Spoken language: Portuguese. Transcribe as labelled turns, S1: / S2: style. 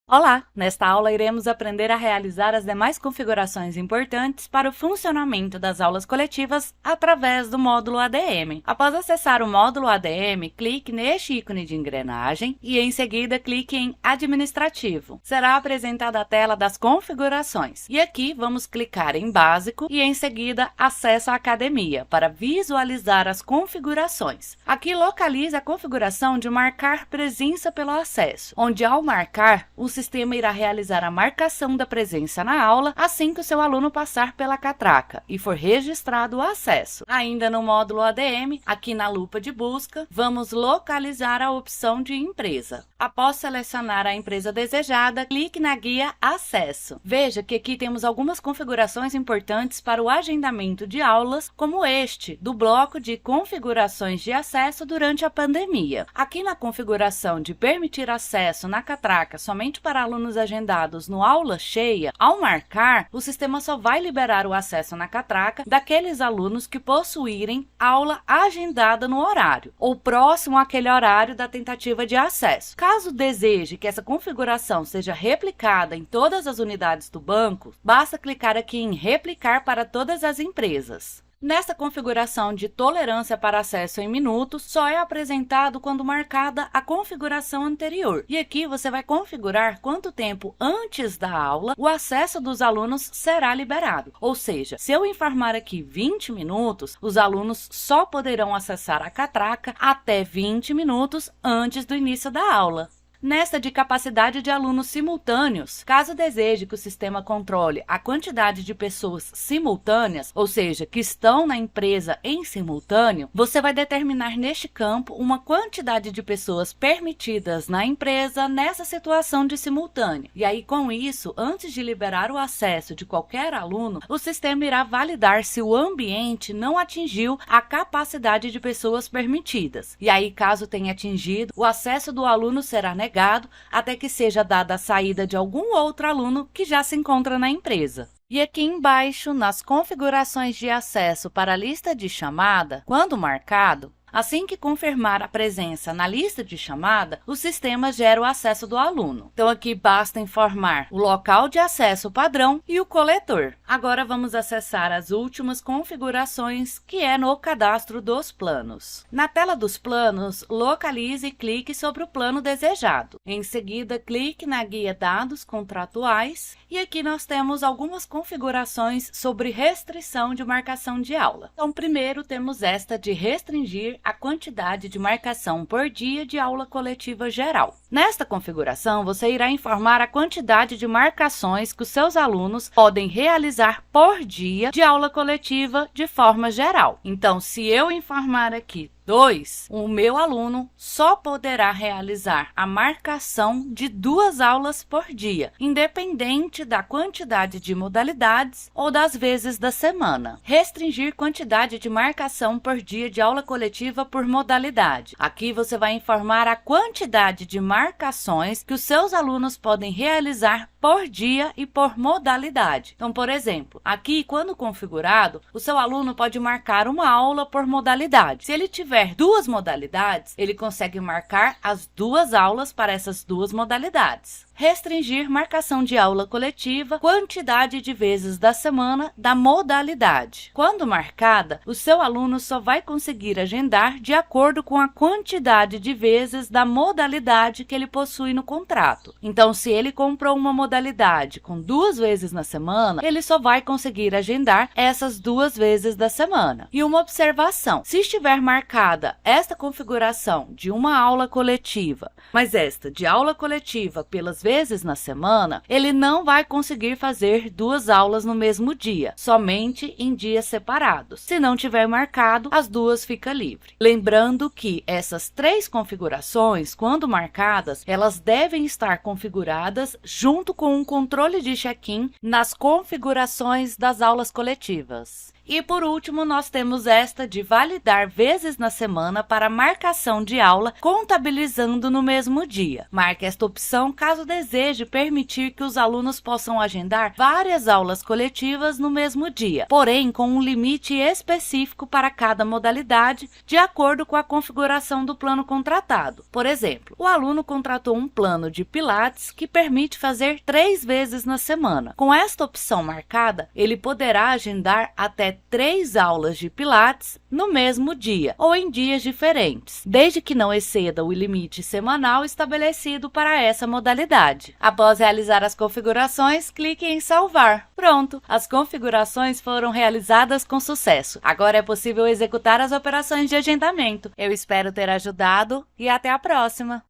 S1: Olá! Nesta aula iremos aprender a realizar as demais configurações importantes para o funcionamento das aulas coletivas através do módulo ADM. Após acessar o módulo ADM, clique neste ícone de engrenagem e em seguida clique em Administrativo. Será apresentada a tela das configurações e aqui vamos clicar em Básico e em seguida Acesso à Academia para visualizar as configurações. Aqui localize a configuração de marcar presença pelo acesso, onde ao marcar, o sistema irá realizar a marcação da presença na aula assim que o seu aluno passar pela catraca e for registrado o acesso. Ainda no módulo ADM, aqui na lupa de busca, vamos localizar a opção de empresa. Após selecionar a empresa desejada, clique na guia Acesso. Veja que aqui temos algumas configurações importantes para o agendamento de aulas, como este, do bloco de configurações de acesso durante a pandemia. Aqui na configuração de permitir acesso na catraca somente para alunos agendados no aula cheia, ao marcar, o sistema só vai liberar o acesso na catraca daqueles alunos que possuírem aula agendada no horário, ou próximo àquele horário da tentativa de acesso. Caso deseje que essa configuração seja replicada em todas as unidades do banco, basta clicar aqui em Replicar para todas as empresas. Nesta configuração de tolerância para acesso em minutos, só é apresentado quando marcada a configuração anterior. E aqui você vai configurar quanto tempo antes da aula o acesso dos alunos será liberado. Ou seja, se eu informar aqui 20 minutos, os alunos só poderão acessar a catraca até 20 minutos antes do início da aula. Nesta de capacidade de alunos simultâneos, caso deseje que o sistema controle a quantidade de pessoas simultâneas, ou seja, que estão na empresa em simultâneo, você vai determinar neste campo uma quantidade de pessoas permitidas na empresa nessa situação de simultâneo. E aí, com isso, antes de liberar o acesso de qualquer aluno, o sistema irá validar se o ambiente não atingiu a capacidade de pessoas permitidas. E aí, caso tenha atingido, o acesso do aluno será negado até que seja dada a saída de algum outro aluno que já se encontra na empresa. E aqui embaixo, nas configurações de acesso para a lista de chamada, quando marcado, assim que confirmar a presença na lista de chamada, o sistema gera o acesso do aluno. Então aqui basta informar o local de acesso padrão e o coletor. Agora vamos acessar as últimas configurações, que é no cadastro dos planos. Na tela dos planos, localize e clique sobre o plano desejado. Em seguida, clique na guia Dados Contratuais e aqui nós temos algumas configurações sobre restrição de marcação de aula. Então, primeiro temos esta de restringir a quantidade de marcação por dia de aula coletiva geral. Nesta configuração, você irá informar a quantidade de marcações que os seus alunos podem realizar por dia de aula coletiva de forma geral. Então, se eu informar aqui 2, o meu aluno só poderá realizar a marcação de 2 aulas por dia, independente da quantidade de modalidades ou das vezes da semana. Restringir quantidade de marcação por dia de aula coletiva por modalidade. Aqui você vai informar a quantidade de marcações que os seus alunos podem realizar por dia e por modalidade. Então, por exemplo, aqui, quando configurado, o seu aluno pode marcar uma aula por modalidade. Se ele tiver 2 modalidades, ele consegue marcar as 2 aulas para essas 2 modalidades. Restringir marcação de aula coletiva, quantidade de vezes da semana da modalidade. Quando marcada, o seu aluno só vai conseguir agendar de acordo com a quantidade de vezes da modalidade que ele possui no contrato. Então, se ele comprou uma modalidade com 2 vezes na semana, ele só vai conseguir agendar essas 2 vezes da semana. E uma observação: se estiver marcada esta configuração de uma aula coletiva, mas esta de aula coletiva pelas vezes na semana, ele não vai conseguir fazer 2 aulas no mesmo dia, somente em dias separados. Se não tiver marcado, as 2 ficam livres. Lembrando que essas 3 configurações, quando marcadas, elas devem estar configuradas junto com um controle de check-in nas configurações das aulas coletivas. E por último, nós temos esta de validar vezes na semana para marcação de aula, contabilizando no mesmo dia. Marque esta opção caso deseje permitir que os alunos possam agendar várias aulas coletivas no mesmo dia, porém com um limite específico para cada modalidade, de acordo com a configuração do plano contratado. Por exemplo, o aluno contratou um plano de Pilates que permite fazer 3 vezes na semana. Com esta opção marcada, ele poderá agendar até 3 aulas de Pilates no mesmo dia ou em dias diferentes, desde que não exceda o limite semanal estabelecido para essa modalidade. Após realizar as configurações, clique em salvar. Pronto, as configurações foram realizadas com sucesso. Agora é possível executar as operações de agendamento. Eu espero ter ajudado e até a próxima!